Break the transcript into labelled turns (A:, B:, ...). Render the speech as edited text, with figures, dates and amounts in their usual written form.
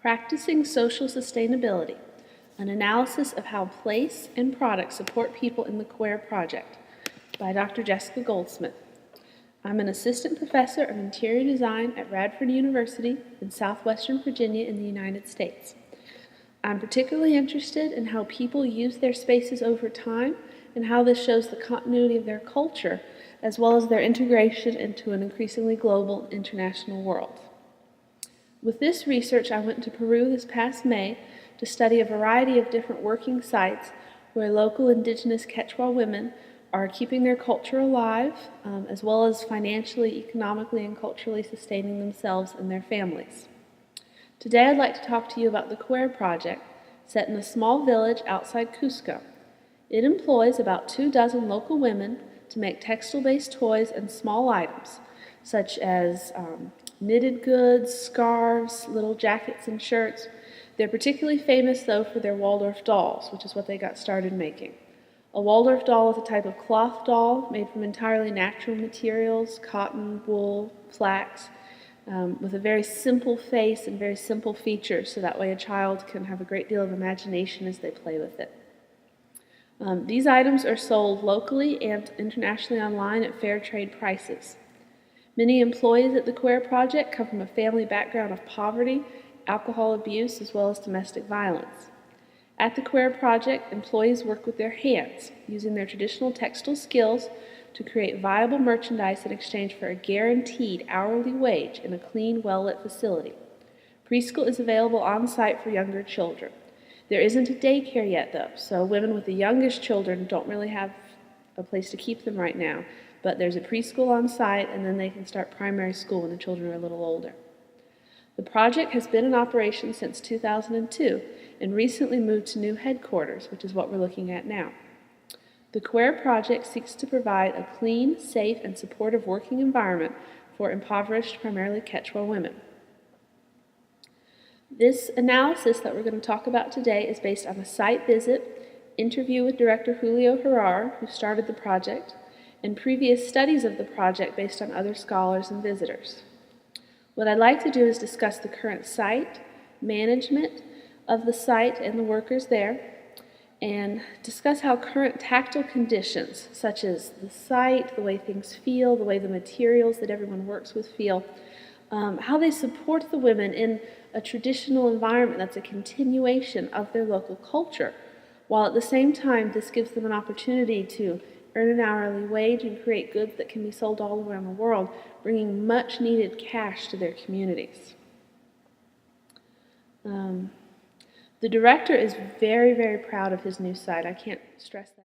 A: Practicing Social Sustainability, an analysis of how place and products support people in the Qewar project by Dr. Jessica Goldsmith. I'm an assistant professor of interior design at Radford University in southwestern Virginia in the United States. I'm particularly interested in how people use their spaces over time and how this shows the continuity of their culture as well as their integration into an increasingly global international world. With this research, I went to Peru this past May to study a variety of different working sites where local indigenous Qewar women are keeping their culture alive, as well as financially, economically, and culturally sustaining themselves and their families. Today I'd like to talk to you about the Qewar project, set in a small village outside Cusco. It employs about 24 local women to make textile-based toys and small items, such as knitted goods, scarves, little jackets and shirts. They're particularly famous, though, for their Waldorf dolls, which is what they got started making. A Waldorf doll is a type of cloth doll made from entirely natural materials, cotton, wool, flax, with a very simple face and very simple features, so that way a child can have a great deal of imagination as they play with it. These items are sold locally and internationally online at fair trade prices. Many employees at the Qewar project come from a family background of poverty, alcohol abuse, as well as domestic violence. At the Qewar project, employees work with their hands, using their traditional textile skills to create viable merchandise in exchange for a guaranteed hourly wage in a clean, well-lit facility. Preschool is available on site for younger children. There isn't a daycare yet, though, so women with the youngest children don't really have a place to keep them right now. But there's a preschool on site, and then they can start primary school when the children are a little older. The project has been in operation since 2002 and recently moved to new headquarters, which is what we're looking at now. The Qewar project seeks to provide a clean, safe, and supportive working environment for impoverished, primarily Qewar women. This analysis that we're going to talk about today is based on a site visit, interview with Director Julio Herrera, who started the project, and previous studies of the project based on other scholars and visitors. What I'd like to do is discuss the current site, management of the site and the workers there, and discuss how current tactile conditions, such as the site, the way things feel, the way the materials that everyone works with feel, how they support the women in a traditional environment that's a continuation of their local culture, while at the same time this gives them an opportunity to earn an hourly wage and create goods that can be sold all around the world, bringing much needed cash to their communities. The director is very, very proud of his new site. I can't stress that.